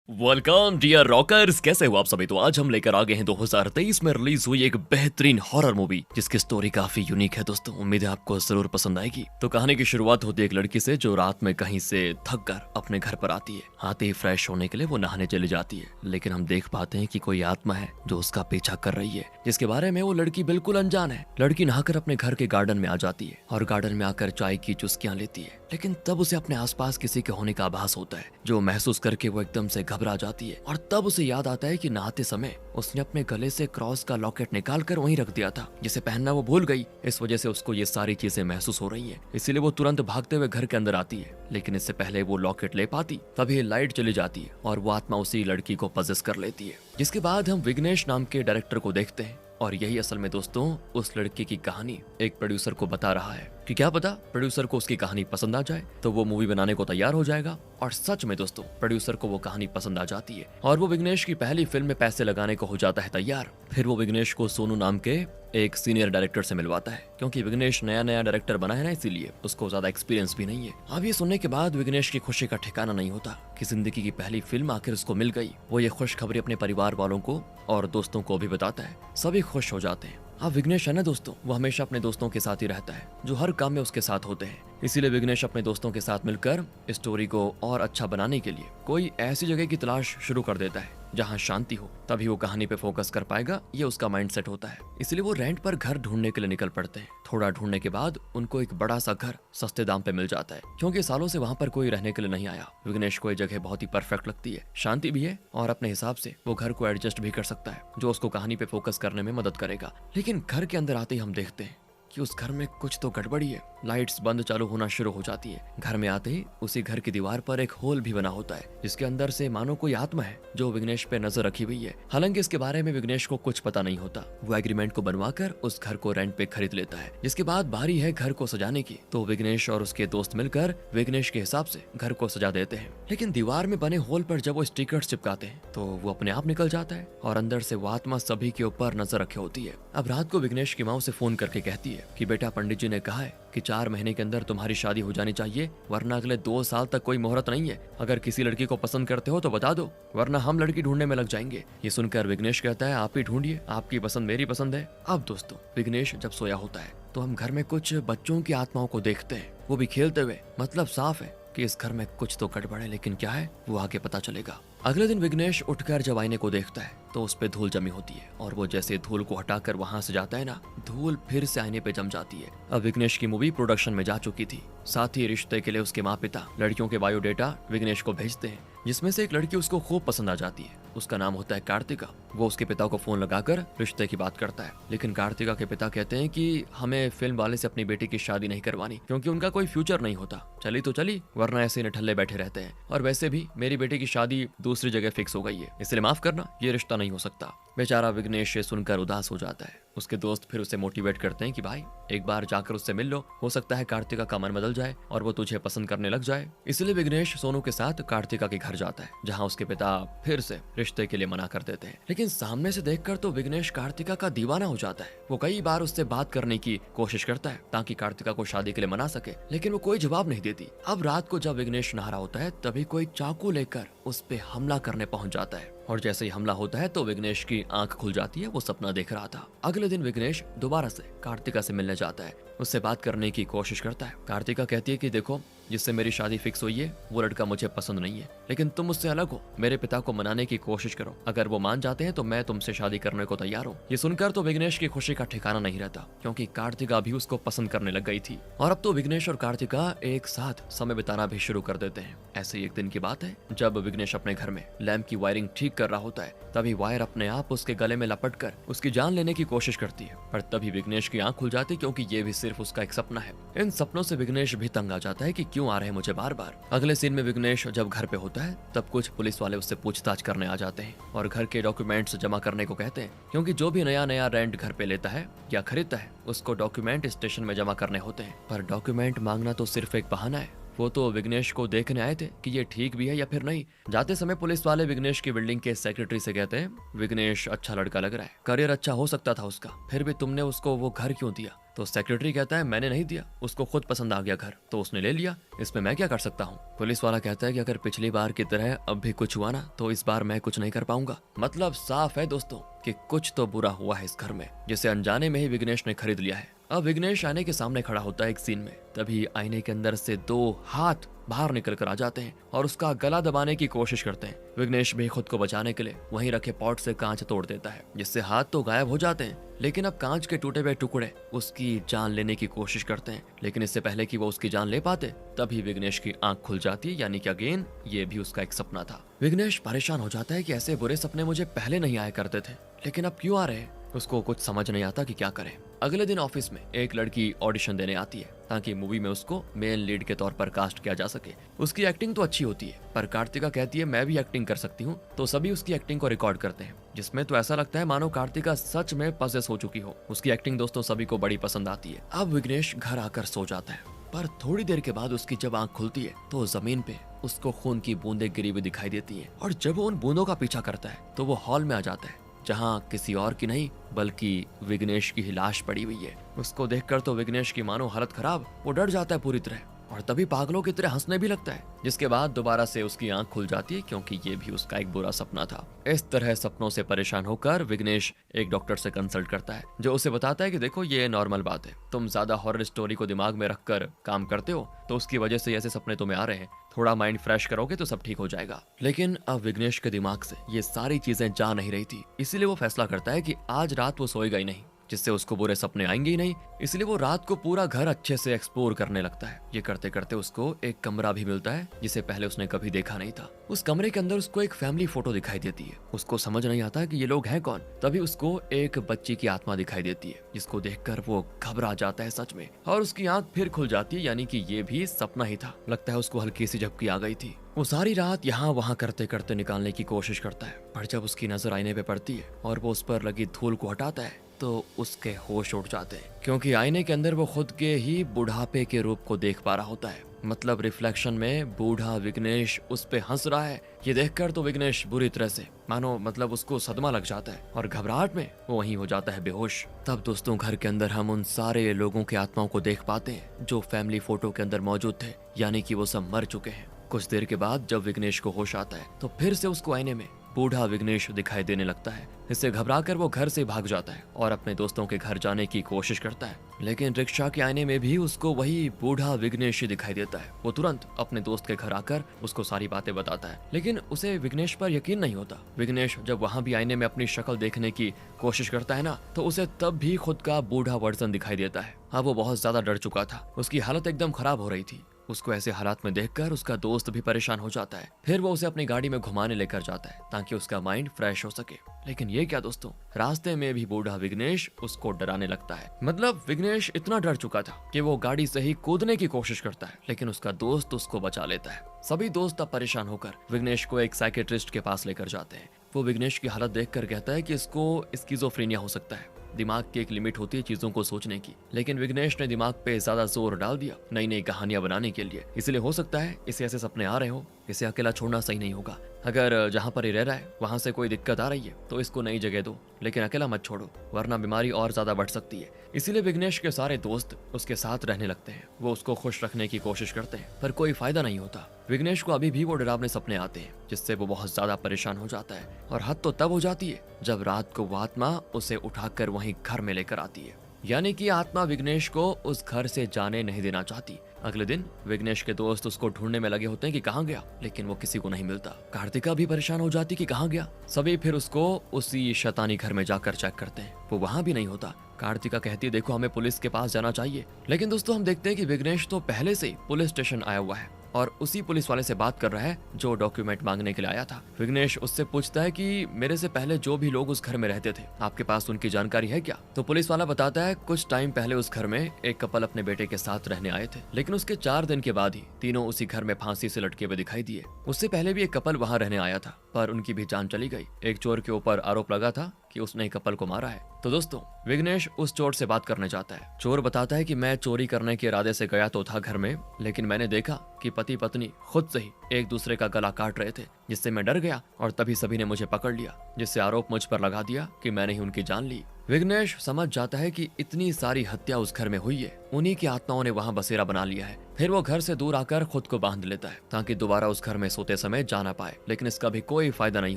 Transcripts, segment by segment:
Welcome dear rockers, कैसे हो आप सभी। तो आज हम लेकर आ गए हैं 2023 में रिलीज हुई एक बेहतरीन हॉरर मूवी जिसकी स्टोरी काफी यूनिक है दोस्तों। उम्मीद है आपको जरूर पसंद आएगी। तो कहानी की शुरुआत होती है एक लड़की से जो रात में कहीं से थक कर अपने घर पर आती है। आते ही फ्रेश होने के लिए वो नहाने चली जाती है, लेकिन हम देख पाते हैं कि कोई आत्मा है जो उसका पीछा कर रही है, जिसके बारे में वो लड़की बिल्कुल अनजान है। लड़की नहाकर अपने घर के गार्डन में आ जाती है और गार्डन में आकर चाय की चुस्कियां लेती है, लेकिन तब उसे अपने आसपास किसी के होने का आभास होता है, जो महसूस करके वो एकदम से घबरा जाती है। और तब उसे याद आता है कि नहाते समय उसने अपने गले से क्रॉस का लॉकेट निकाल कर वहीं रख दिया था, जिसे पहनना वो भूल गई। इस वजह से उसको ये सारी चीजें महसूस हो रही है, इसीलिए वो तुरंत भागते हुए घर के अंदर आती है। लेकिन इससे पहले वो लॉकेट ले पाती तभी लाइट चली जाती है और वो आत्मा उसी लड़की को पजेस कर लेती है। जिसके बाद हम विघ्नेश नाम के डायरेक्टर को देखते हैं, और यही असल में दोस्तों उस लड़की की कहानी एक प्रोड्यूसर को बता रहा है कि क्या पता प्रोड्यूसर को उसकी कहानी पसंद आ जाए तो वो मूवी बनाने को तैयार हो जाएगा। और सच में दोस्तों प्रोड्यूसर को वो कहानी पसंद आ जाती है और वो विघ्नेश की पहली फिल्म में पैसे लगाने को हो जाता है तैयार। फिर वो विघ्नेश को सोनू नाम के एक सीनियर डायरेक्टर से मिलवाता है, क्योंकि विघ्नेश नया नया डायरेक्टर बना है ना, इसीलिए उसको ज्यादा एक्सपीरियंस भी नहीं है। अब ये सुनने के बाद विघ्नेश की खुशी का ठिकाना नहीं होता कि जिंदगी की पहली फिल्म आखिर उसको मिल गई। वो ये खुशखबरी अपने परिवार वालों को और दोस्तों को भी बताता है। सभी खुश हो जाते हैं। अब विघ्नेश है ना दोस्तों, वो हमेशा अपने दोस्तों के साथ ही रहता है जो हर काम में उसके साथ होते हैं। इसीलिए विघ्नेश अपने दोस्तों के साथ मिलकर स्टोरी को और अच्छा बनाने के लिए कोई ऐसी जगह की तलाश शुरू कर देता है जहां शांति हो, तभी वो कहानी पे फोकस कर पाएगा, ये उसका माइंडसेट होता है। इसलिए वो रेंट पर घर ढूंढने के लिए निकल पड़ते हैं। थोड़ा ढूंढने के बाद उनको एक बड़ा सा घर सस्ते दाम पे मिल जाता है, क्योंकि सालों से वहां पर कोई रहने के लिए नहीं आया। विघ्नेश को ये जगह बहुत ही परफेक्ट लगती है, शांति भी है और अपने हिसाब से वो घर को एडजस्ट भी कर सकता है, जो उसको कहानी पे फोकस करने में मदद करेगा। लेकिन घर के अंदर आते ही हम देखते हैं कि उस घर में कुछ तो गड़बड़ी है। लाइट्स बंद चालू होना शुरू हो जाती है। घर में आते ही उसी घर की दीवार पर एक होल भी बना होता है, जिसके अंदर से मानो कोई आत्मा है जो विघ्नेश पे नजर रखी हुई है। हालांकि इसके बारे में विघ्नेश को कुछ पता नहीं होता। वो एग्रीमेंट को बनवाकर उस घर को रेंट पे खरीद लेता है। जिसके बाद बारी है घर को सजाने की, तो विघ्नेश और उसके दोस्त मिलकर विघ्नेश के हिसाब से घर को सजा देते हैं। लेकिन दीवार में बने होल पर जब वो स्टिकर्स चिपकाते हैं तो वो अपने आप निकल जाता है और अंदर से वो आत्मा सभी के ऊपर नजर रखे होती है। अब रात को विघ्नेश की माँ उसे फोन करके कहती है कि बेटा, पंडित जी ने कहा है कि 4 महीने के अंदर तुम्हारी शादी हो जानी चाहिए, वरना अगले 2 साल तक कोई मुहूर्त नहीं है। अगर किसी लड़की को पसंद करते हो तो बता दो, वरना हम लड़की ढूंढने में लग जाएंगे। ये सुनकर विघ्नेश कहता है आप ही ढूंढिए, आपकी पसंद मेरी पसंद है। अब दोस्तों विघ्नेश जब सोया होता है तो हम घर में कुछ बच्चों की आत्माओं को देखते हैं, वो भी खेलते हुए। मतलब साफ है कि इस घर में कुछ तो गड़बड़ है, लेकिन क्या है वो आगे पता चलेगा। अगले दिन विघ्नेश उठकर जब आईने को देखता है तो उस पे धूल जमी होती है, और वो जैसे धूल को हटाकर वहां से जाता है ना, धूल फिर से आईने पे जम जाती है। अब विघ्नेश की मूवी प्रोडक्शन में जा चुकी थी। साथ ही रिश्ते के लिए उसके माँ पिता लड़कियों के बायोडेटा विघ्नेश को भेजते हैं, जिसमें से एक लड़की उसको खूब पसंद आ जाती है। उसका नाम होता है कार्तिका। वो उसके पिता को फोन लगाकर रिश्ते की बात करता है, लेकिन कार्तिका के पिता कहते हैं कि हमें फिल्म वाले से अपनी बेटी की शादी नहीं करवानी, क्योंकि उनका कोई फ्यूचर नहीं होता। चली तो चली, वरना ऐसे निठल्ले बैठे रहते हैं। और वैसे भी मेरी बेटी की शादी दूसरी जगह फिक्स हो गई है, इसलिए माफ करना, ये रिश्ता नहीं हो सकता। बेचारा विघ्नेश ये सुनकर उदास हो जाता है। उसके दोस्त फिर उसे मोटिवेट करते हैं कि भाई एक बार जाकर उससे मिल लो, हो सकता है कार्तिका का मन बदल जाए और वो तुझे पसंद करने लग जाए। इसलिए विघ्नेश सोनू के साथ कार्तिका के घर जाता है, जहाँ उसके पिता फिर से रिश्ते के लिए मना कर देते हैं। लेकिन सामने से देखकर तो विघ्नेश कार्तिका का दीवाना हो जाता है। वो कई बार उससे बात करने की कोशिश करता है ताकि कार्तिका को शादी के लिए मना सके, लेकिन वो कोई जवाब नहीं देती। अब रात को जब विघ्नेश नहा रहा होता है तभी कोई चाकू लेकर उस पे हमला करने पहुंच जाता है, और जैसे ही हमला होता है तो विघ्नेश की आंख खुल जाती है। वो सपना देख रहा था। अगले दिन विघ्नेश दोबारा से कार्तिका से मिलने जाता है, उससे बात करने की कोशिश करता है। कार्तिका कहती है कि देखो, जिससे मेरी शादी फिक्स हुई है वो लड़का मुझे पसंद नहीं है, लेकिन तुम मुझसे अलग हो। मेरे पिता को मनाने की कोशिश करो, अगर वो मान जाते हैं तो मैं तुमसे शादी करने को तैयार हूँ। ये सुनकर तो विघ्नेश की खुशी का ठिकाना नहीं रहता, क्योंकि कार्तिका भी उसको पसंद करने लग गई थी। और अब तो विघ्नेश और कार्तिका एक साथ समय बिताना भी शुरू कर देते हैं। ऐसे ही एक दिन की बात है, जब विघ्नेश अपने घर में लैंप की वायरिंग ठीक कर रहा होता है, तभी वायर अपने आप उसके गले में लपटकर उसकी जान लेने की कोशिश करती है। पर तभी विघ्नेश की आंख खुल जाती, क्योंकि ये भी सिर्फ उसका एक सपना है। इन सपनों से विघ्नेश भी तंग आ जाता है कि क्यों आ रहे हैं मुझे बार बार। अगले सीन में विघ्नेश जब घर पे होता है तब कुछ पुलिस वाले उससे पूछताछ करने आ जाते हैं और घर के डॉक्यूमेंट्स जमा करने को कहते हैं, क्योंकि जो भी नया नया रेंट घर पे लेता है या खरीदता है उसको डॉक्यूमेंट स्टेशन में जमा करने होते हैं। पर डॉक्यूमेंट मांगना तो सिर्फ एक बहाना है। वो तो विघ्नेश को देखने आए थे कि ये ठीक भी है या फिर नहीं। जाते समय पुलिस वाले विघ्नेश की बिल्डिंग के सेक्रेटरी से कहते हैं, विघ्नेश अच्छा लड़का लग रहा है, करियर अच्छा हो सकता था उसका, फिर भी तुमने उसको वो घर क्यों दिया। तो सेक्रेटरी कहता है मैंने नहीं दिया, उसको खुद पसंद आ गया घर तो उसने ले लिया, इसमें मैं क्या कर सकता हूँ। पुलिस वाला कहता है कि अगर पिछली बार की तरह अब भी कुछ हुआ ना तो इस बार मैं कुछ नहीं कर पाऊंगा। मतलब साफ है दोस्तों कि कुछ तो बुरा हुआ है इस घर में, जिसे अनजाने में ही विघ्नेश ने खरीद लिया है। अब विघ्नेश आईने के सामने खड़ा होता है एक सीन में, तभी आईने के अंदर से 2 हाथ बाहर निकल कर आ जाते हैं और उसका गला दबाने की कोशिश करते हैं। विघ्नेश भी खुद को बचाने के लिए वहीं रखे पॉट से कांच तोड़ देता है, जिससे हाथ तो गायब हो जाते हैं, लेकिन अब कांच के टूटे हुए टुकड़े उसकी जान लेने की कोशिश करते हैं। लेकिन इससे पहले कि वो उसकी जान ले पाते तभी विघ्नेश की आंख खुल जाती है, यानी कि अगेन ये भी उसका एक सपना था। विघ्नेश परेशान हो जाता है कि ऐसे बुरे सपने मुझे पहले नहीं आया करते थे, लेकिन अब क्यों आ रहे हैं। उसको कुछ समझ नहीं आता कि क्या करे। अगले दिन ऑफिस में एक लड़की ऑडिशन देने आती है ताकि मूवी में उसको मेन लीड के तौर पर कास्ट किया जा सके। उसकी एक्टिंग तो अच्छी होती है, पर कार्तिका कहती है मैं भी एक्टिंग कर सकती हूँ, तो सभी उसकी एक्टिंग को रिकॉर्ड करते हैं, जिसमें तो ऐसा लगता है मानो कार्तिका सच में पजेस हो चुकी हो। उसकी एक्टिंग दोस्तों सभी को बड़ी पसंद आती है। अब विघ्नेश घर आकर सो जाता है, पर थोड़ी देर के बाद उसकी जब आंख खुलती है तो जमीन पे उसको खून की बूंदें गिरी हुई दिखाई देती हैं, और जब वो उन बूंदों का पीछा करता है तो वो हॉल में आ जाता है जहाँ किसी और की नहीं बल्कि विघ्नेश की ही लाश पड़ी हुई है। उसको देखकर तो विघ्नेश की मानो हालत खराब, वो डर जाता है पूरी तरह और तभी पागलों की तरह हंसने भी लगता है, जिसके बाद दोबारा से उसकी आंख खुल जाती है क्योंकि ये भी उसका एक बुरा सपना था। इस तरह सपनों से परेशान होकर विघ्नेश एक डॉक्टर से कंसल्ट करता है, जो उसे बताता है कि देखो ये नॉर्मल बात है, तुम ज्यादा हॉरर स्टोरी को दिमाग में रखकर काम करते हो तो उसकी वजह से ऐसे सपने तुम्हें आ रहे हैं, थोड़ा माइंड फ्रेश करोगे तो सब ठीक हो जाएगा। लेकिन अब विघ्नेश के दिमाग से ये सारी चीजें जा नहीं रही थी, इसीलिए वो फैसला करता है कि आज रात वो सोएगा ही नहीं, जिससे उसको बुरे सपने आएंगे ही नहीं। इसलिए वो रात को पूरा घर अच्छे से एक्सप्लोर करने लगता है। ये करते करते उसको एक कमरा भी मिलता है जिसे पहले उसने कभी देखा नहीं था। उस कमरे के अंदर उसको एक फैमिली फोटो दिखाई देती है। उसको समझ नहीं आता कि ये लोग हैं कौन। तभी उसको एक बच्ची की आत्मा दिखाई देती है, जिसको देखकर वो घबरा जाता है सच में, और उसकी आंख फिर खुल जाती है, यानी कि ये भी सपना ही था। लगता है उसको हल्की सी झपकी आ गई थी। वो सारी रात यहाँ वहाँ करते करते निकालने की कोशिश करता है, पर जब उसकी नजर आईने पे पड़ती है और वो उस पर लगी धूल को हटाता है तो उसके होश उड़ जाते हैं, क्योंकि आईने के अंदर वो खुद के ही बुढ़ापे के रूप को देख पा रहा होता है। मतलब रिफ्लेक्शन में बूढ़ा विघ्नेश उस पे हंस रहा है। ये देखकर तो विघ्नेश बुरी तरह से मानो मतलब उसको सदमा लग जाता है और घबराहट में वो वहीं हो जाता है बेहोश। तब दोस्तों घर के अंदर हम उन सारे लोगों की आत्माओं को देख पाते हैं जो फैमिली फोटो के अंदर मौजूद थे, यानी कि वो सब मर चुके हैं। कुछ देर के बाद जब विघ्नेश को होश आता है तो फिर से उसको आईने में बूढ़ा विघ्नेश दिखाई देने लगता है। इससे घबराकर वो घर से भाग जाता है और अपने दोस्तों के घर जाने की कोशिश करता है, लेकिन रिक्शा के आईने में भी उसको वही बूढ़ा विघ्नेश ही दिखाई देता है। वो तुरंत अपने दोस्त के घर आकर उसको सारी बातें बताता है, लेकिन उसे विघ्नेश पर यकीन नहीं होता। विघ्नेश जब वहाँ भी आईने में अपनी शक्ल देखने की कोशिश करता है ना, तो उसे तब भी खुद का बूढ़ा वर्जन दिखाई देता है। अब वो बहुत ज्यादा डर चुका था, उसकी हालत एकदम खराब हो रही थी। उसको ऐसे हालात में देखकर उसका दोस्त भी परेशान हो जाता है। फिर वो उसे अपनी गाड़ी में घुमाने लेकर जाता है ताकि उसका माइंड फ्रेश हो सके। लेकिन ये क्या दोस्तों, रास्ते में भी बूढ़ा विघ्नेश उसको डराने लगता है। मतलब विघ्नेश इतना डर चुका था कि वो गाड़ी से ही कूदने की कोशिश करता है, लेकिन उसका दोस्त उसको बचा लेता है। सभी दोस्त अब परेशान होकर विघ्नेश को एक साइकेट्रिस्ट के पास लेकर जाते हैं। वो विघ्नेश की हालत देखकर कहता है कि इसको स्किज़ोफ्रेनिया हो सकता है। दिमाग की एक लिमिट होती है चीजों को सोचने की, लेकिन विघ्नेश ने दिमाग पे ज्यादा जोर डाल दिया नई नई कहानियां बनाने के लिए। इसलिए हो सकता है इसे ऐसे सपने आ रहे हो। इसे अकेला छोड़ना सही नहीं होगा। अगर जहाँ पर ही रह रहा है वहां से कोई दिक्कत आ रही है तो इसको नई जगह दो, लेकिन अकेला मत छोड़ो, वरना बीमारी और ज्यादा बढ़ सकती है। इसीलिए विघ्नेश के सारे दोस्त उसके साथ रहने लगते हैं। वो उसको खुश रखने की कोशिश करते हैं, पर कोई फायदा नहीं होता। विघ्नेश को अभी भी वो डरावने सपने आते हैं, जिससे वो बहुत ज्यादा परेशान हो जाता है। और हद तो तब हो जाती है जब रात को वो आत्मा उसे उठाकर वहीं घर में लेकर आती है, यानी कि आत्मा विघ्नेश को उस घर से जाने नहीं देना चाहती। अगले दिन विघ्नेश के दोस्त उसको ढूंढने में लगे होते हैं कि कहाँ गया, लेकिन वो किसी को नहीं मिलता। कार्तिका भी परेशान हो जाती कि कहाँ गया। सभी फिर उसको उसी शैतानी घर में जाकर चेक करते हैं, वो वहां भी नहीं होता। कार्तिका कहती है देखो हमें पुलिस के पास जाना चाहिए, लेकिन दोस्तों हम देखते हैं कि विघ्नेश तो पहले से पुलिस स्टेशन आया हुआ है और उसी पुलिस वाले से बात कर रहा है जो डॉक्यूमेंट मांगने के लिए आया था। विघ्नेश उससे पूछता है कि मेरे से पहले जो भी लोग उस घर में रहते थे आपके पास उनकी जानकारी है क्या। तो पुलिस वाला बताता है कुछ टाइम पहले उस घर में एक कपल अपने बेटे के साथ रहने आए थे, लेकिन उसके 4 दिन के बाद ही तीनों उसी घर में फांसी से लटके हुए दिखाई दिए। उससे पहले भी एक कपल वहां रहने आया था, पर उनकी भी जान चली गई। एक चोर के ऊपर आरोप लगा था कि उसने कपल को मारा है। तो दोस्तों विघ्नेश उस चोर से बात करने जाता है। चोर बताता है कि मैं चोरी करने के इरादे से गया तो था घर में, लेकिन मैंने देखा कि पति पत्नी खुद से ही एक दूसरे का गला काट रहे थे, जिससे मैं डर गया और तभी सभी ने मुझे पकड़ लिया, जिससे आरोप मुझ पर लगा दिया कि मैंने ही उनकी जान ली। विघ्नेश समझ जाता है कि इतनी सारी हत्या उस घर में हुई है, उन्हीं की आत्माओं ने वहाँ बसेरा बना लिया है। फिर वो घर से दूर आकर खुद को बांध लेता है ताकि दोबारा उस घर में सोते समय जा ना पाए, लेकिन इसका भी कोई फायदा नहीं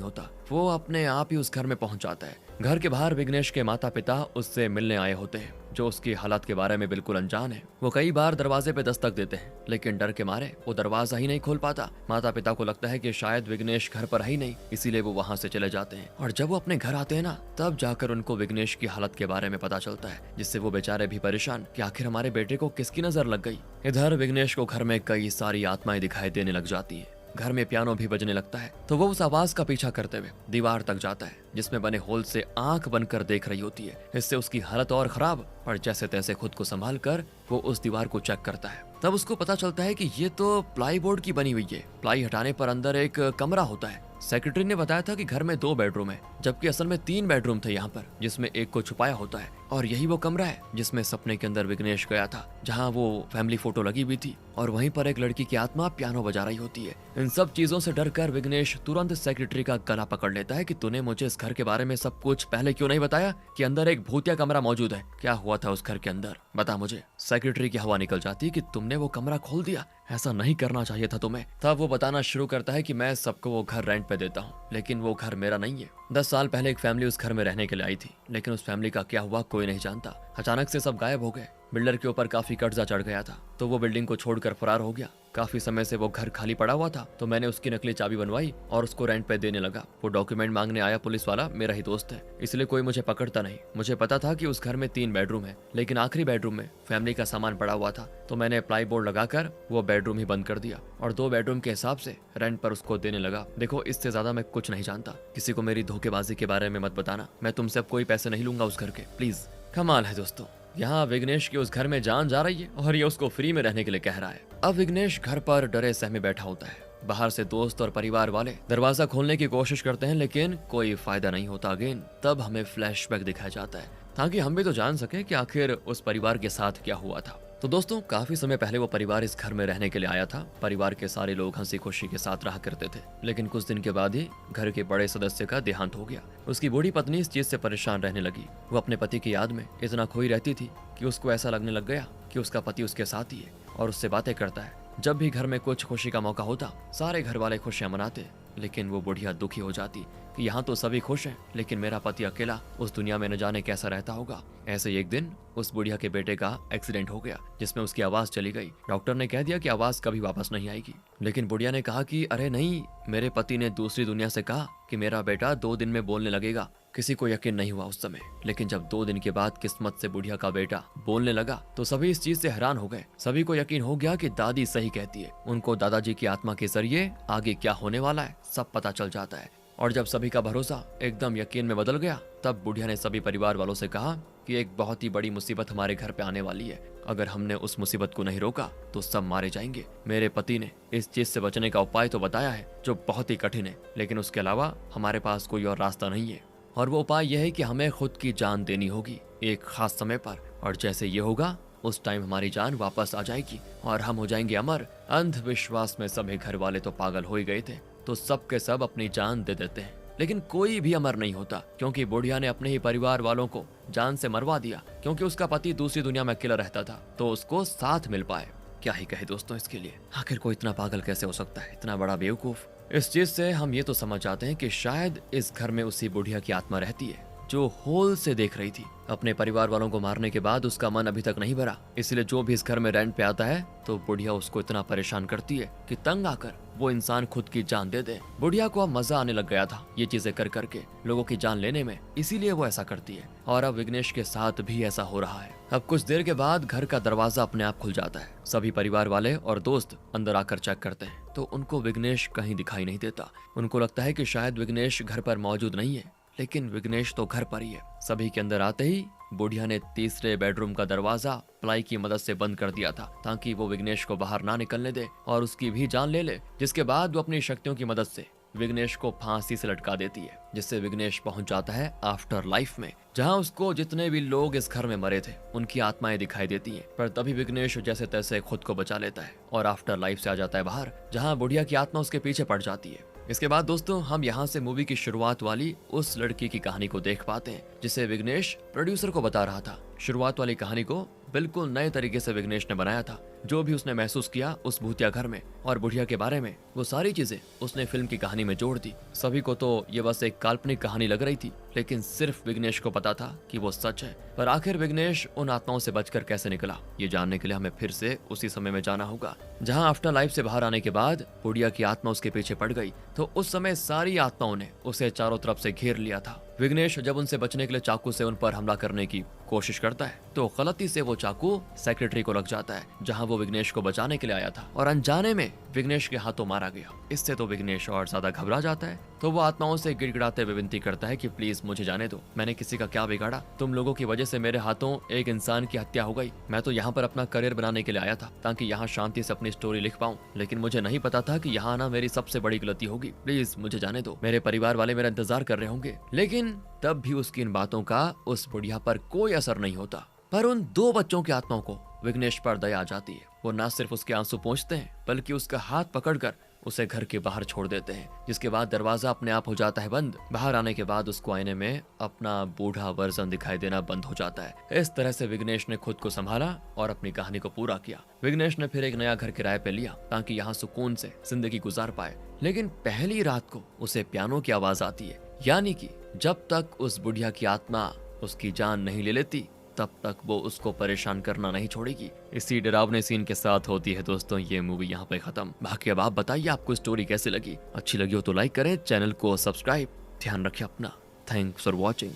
होता। वो अपने आप ही उस घर में पहुंच जाता है। घर के बाहर विघ्नेश के माता पिता उससे मिलने आए होते हैं, जो उसकी हालत के बारे में बिल्कुल अनजान है। वो कई बार दरवाजे पे दस्तक देते हैं, लेकिन डर के मारे वो दरवाजा ही नहीं खोल पाता। माता पिता को लगता है कि शायद विघ्नेश घर पर है ही नहीं, इसीलिए वो वहाँ से चले जाते हैं। और जब वो अपने घर आते हैं ना, तब जाकर उनको विघ्नेश की हालत के बारे में पता चलता है, जिससे वो बेचारे भी परेशान कि आखिर हमारे बेटे को किसकी नजर लग गई। इधर विघ्नेश को घर में कई सारी आत्माएं दिखाई देने लग जाती है। घर में पियानो भी बजने लगता है, तो वो उस आवाज का पीछा करते हुए दीवार तक जाता है, जिसमें बने होल से आंख बनकर देख रही होती है। इससे उसकी हालत और खराब, पर जैसे तैसे खुद को संभाल कर वो उस दीवार को चेक करता है। तब उसको पता चलता है कि ये तो प्लाई बोर्ड की बनी हुई है। प्लाई हटाने पर अंदर एक कमरा होता है। सेक्रेटरी ने बताया था कि घर में 2 बेडरूम है, जबकि असल में 3 बेडरूम थे यहाँ पर, जिसमें एक को छुपाया होता है। और यही वो कमरा है जिसमें सपने के अंदर विघ्नेश गया था, जहाँ वो फैमिली फोटो लगी हुई थी और वहीं पर एक लड़की की आत्मा पियानो बजा रही होती है। इन सब चीजों से डरकर विघ्नेश तुरंत सेक्रेटरी का गला पकड़ लेता है कि तूने मुझे इस घर के बारे में सब कुछ पहले क्यों नहीं बताया कि अंदर एक भूतिया कमरा मौजूद है। क्या हुआ था उस घर के अंदर, बता मुझे। सेक्रेटरी की हवा निकल जाती है कि तुमने वो कमरा खोल दिया, ऐसा नहीं करना चाहिए था तुम्हें। तब वो बताना शुरू करता है कि मैं सबको वो घर रेंट पे देता हूँ, लेकिन वो घर मेरा नहीं है। 10 साल पहले एक फैमिली उस घर में रहने के लिए आई थी, लेकिन उस फैमिली का क्या हुआ कोई नहीं जानता। अचानक से सब गायब हो गए। बिल्डर के ऊपर काफी कर्जा चढ़ गया था, तो वो बिल्डिंग को छोड़कर फरार हो गया। काफी समय से वो घर खाली पड़ा हुआ था, तो मैंने उसकी नकली चाबी बनवाई और उसको रेंट पे देने लगा। वो डॉक्यूमेंट मांगने आया पुलिस वाला मेरा ही दोस्त है, इसलिए कोई मुझे पकड़ता नहीं। मुझे पता था कि उस घर में 3 बेडरूम है, लेकिन आखिरी बेडरूम में फैमिली का सामान पड़ा हुआ था, तो मैंने प्लाई बोर्ड लगाकर वो बेडरूम ही बंद कर दिया और 2 बेडरूम के हिसाब से रेंट पर उसको देने लगा। देखो, इससे ज्यादा मैं कुछ नहीं जानता। किसी को मेरी धोखेबाजी के बारे में मत बताना। मैं तुमसे अब कोई पैसे नहीं लूंगा उस घर के, प्लीज। कमाल है दोस्तों, यहाँ विघ्नेश की उस घर में जान जा रही है और ये उसको फ्री में रहने के लिए कह रहा है। अब विघ्नेश घर पर डरे सहमे बैठा होता है। बाहर से दोस्त और परिवार वाले दरवाजा खोलने की कोशिश करते हैं, लेकिन कोई फायदा नहीं होता। अगेन तब हमें फ्लैशबैक दिखाया जाता है, ताकि हम भी तो जान सके कि आखिर उस परिवार के साथ क्या हुआ था। तो दोस्तों, काफी समय पहले वो परिवार इस घर में रहने के लिए आया था। परिवार के सारे लोग हंसी खुशी के साथ रहा करते थे, लेकिन कुछ दिन के बाद ही घर के बड़े सदस्य का देहांत हो गया। उसकी बूढ़ी पत्नी इस चीज से परेशान रहने लगी। वो अपने पति की याद में इतना खोई रहती थी कि उसको ऐसा लगने लग गया कि उसका पति उसके साथ ही है और उससे बातें करता है। जब भी घर में कुछ खुशी का मौका होता, सारे घर वाले खुशियां मनाते, लेकिन वो बुढ़िया दुखी हो जाती कि यहाँ तो सभी खुश हैं, लेकिन मेरा पति अकेला उस दुनिया में न जाने कैसा रहता होगा। ऐसे ही एक दिन उस बुढ़िया के बेटे का एक्सीडेंट हो गया, जिसमें उसकी आवाज चली गई। डॉक्टर ने कह दिया कि आवाज कभी वापस नहीं आएगी, लेकिन बुढ़िया ने कहा कि अरे नहीं, मेरे पति ने दूसरी दुनिया से कहा कि मेरा बेटा 2 दिन में बोलने लगेगा। किसी को यकीन नहीं हुआ उस समय, लेकिन जब 2 दिन के बाद किस्मत से बुढ़िया का बेटा बोलने लगा, तो सभी इस चीज से हैरान हो गए। सभी को यकीन हो गया कि दादी सही कहती है। उनको दादाजी की आत्मा के जरिए आगे क्या होने वाला है सब पता चल जाता है। और जब सभी का भरोसा एकदम यकीन में बदल गया, तब बुढ़िया ने सभी परिवार वालों से कहा कि एक बहुत ही बड़ी मुसीबत हमारे घर पे आने वाली है। अगर हमने उस मुसीबत को नहीं रोका तो सब मारे जाएंगे। मेरे पति ने इस चीज से बचने का उपाय तो बताया है, जो बहुत ही कठिन है, लेकिन उसके अलावा हमारे पास कोई और रास्ता नहीं है। और वो उपाय यह है कि हमें खुद की जान देनी होगी एक खास समय पर, और जैसे ये होगा उस टाइम हमारी जान वापस आ जाएगी और हम हो जाएंगे अमर। अंधविश्वास में सभी घर वाले तो पागल हो ही गए थे, तो सब के सब अपनी जान दे देते हैं, लेकिन कोई भी अमर नहीं होता, क्योंकि बुढ़िया ने अपने ही परिवार वालों को जान से मरवा दिया। क्योंकि उसका पति दूसरी दुनिया में अकेला रहता था, तो उसको साथ मिल पाए। क्या ही कहे दोस्तों इसके लिए, आखिर कोई इतना पागल कैसे हो सकता है, इतना बड़ा बेवकूफ। इस चीज से हम ये तो समझ जाते हैं कि शायद इस घर में उसी बुढ़िया की आत्मा रहती है, जो होल से देख रही थी। अपने परिवार वालों को मारने के बाद उसका मन अभी तक नहीं भरा, इसलिए जो भी इस घर में रेंट पे आता है, तो बुढ़िया उसको इतना परेशान करती है कि तंग आकर वो इंसान खुद की जान दे दे। बुढ़िया को अब मजा आने लग गया था ये चीजें कर करके लोगों की जान लेने में, इसीलिए वो ऐसा करती है। और अब विघ्नेश के साथ भी ऐसा हो रहा है। अब कुछ देर के बाद घर का दरवाजा अपने आप खुल जाता है। सभी परिवार वाले और दोस्त अंदर आकर चेक करते हैं, तो उनको विघ्नेश कहीं दिखाई नहीं देता। उनको लगता है कि शायद विघ्नेश घर पर मौजूद नहीं है, लेकिन विघ्नेश तो घर पर ही है। सभी के अंदर आते ही बुढ़िया ने तीसरे बेडरूम का दरवाजा प्लाई की मदद से बंद कर दिया था, ताकि वो विघ्नेश को बाहर ना निकलने दे और उसकी भी जान ले ले। जिसके बाद वो अपनी शक्तियों की मदद से विघ्नेश को फांसी से लटका देती है, जिससे विघ्नेश पहुंच जाता है आफ्टर लाइफ में, जहां उसको जितने भी लोग इस घर में मरे थे उनकी आत्माएं दिखाई देती हैं। पर तभी विघ्नेश जैसे तैसे खुद को बचा लेता है और आफ्टर लाइफ से आ जाता है बाहर, जहां बुढ़िया की आत्मा उसके पीछे पड़ जाती है। इसके बाद दोस्तों हम यहाँ से मूवी की शुरुआत वाली उस लड़की की कहानी को देख पाते हैं जिसे विघ्नेश प्रोड्यूसर को बता रहा था। शुरुआत वाली कहानी को बिल्कुल नए तरीके से विघ्नेश ने बनाया था। जो भी उसने महसूस किया उस भूतिया घर में और बुढ़िया के बारे में, वो सारी चीजें उसने फिल्म की कहानी में जोड़ दी। सभी को तो ये बस एक काल्पनिक कहानी लग रही थी, लेकिन सिर्फ विघ्नेश को पता था कि वो सच है। पर आखिर विघ्नेश उन आत्माओं से बचकर कैसे निकला, ये जानने के लिए हमें फिर से उसी समय में जाना होगा जहाँ आफ्टर लाइफ से बाहर आने के बाद बुढ़िया की आत्मा उसके पीछे पड़ गई। तो उस समय सारी आत्माओं ने उसे चारों तरफ से घेर लिया था। विघ्नेश जब उनसे बचने के लिए चाकू से उन पर हमला करने की कोशिश करता है तो गलती से वो चाकू सेक्रेटरी को लग जाता है जहां वो विघ्नेश को बचाने के लिए आया था, और अनजाने में विघ्नेश के हाथों मारा गया। इससे तो विघ्नेश और ज्यादा घबरा जाता है। तो वो आत्माओं से गिड़गिड़ाते हुए विनती करता है कि प्लीज मुझे जाने दो, मैंने किसी का क्या बिगाड़ा, तुम लोगों की वजह से मेरे हाथों एक इंसान की हत्या हो गई। मैं तो यहाँ पर अपना करियर बनाने के लिए आया था ताकि यहाँ शांति से अपनी स्टोरी लिख पाऊँ, लेकिन मुझे नहीं पता था कि यहाँ आना मेरी सबसे बड़ी गलती होगी। प्लीज मुझे जाने दो, मेरे परिवार वाले मेरा इंतजार कर रहे होंगे। लेकिन तब भी उसकी इन बातों का उस बुढ़िया पर कोई असर नहीं होता। पर उन दो बच्चों की आत्माओं को विघ्नेश पर दया आ जाती है। वो न सिर्फ उसके आंसू पोंछते हैं बल्कि उसका हाथ पकड़कर उसे घर के बाहर छोड़ देते हैं, जिसके बाद दरवाजा अपने आप हो जाता है बंद। बाहर आने के बाद उसको आईने में अपना बूढ़ा वर्जन दिखाई देना बंद हो जाता है। इस तरह से विघ्नेश ने खुद को संभाला और अपनी कहानी को पूरा किया। विघ्नेश ने फिर एक नया घर किराए पे लिया ताकि यहाँ सुकून से जिंदगी गुजार पाए। लेकिन पहली रात को उसे पियानो की आवाज आती है, यानी कि जब तक उस बुढ़िया की आत्मा उसकी जान नहीं ले लेती तब तक वो उसको परेशान करना नहीं छोड़ेगी। इसी डरावने सीन के साथ होती है दोस्तों ये मूवी यहाँ पे खत्म। बाकी अब आप बताइए आपको स्टोरी कैसी लगी। अच्छी लगी हो तो लाइक करें, चैनल को सब्सक्राइब। ध्यान रखें अपना। Thanks for watching.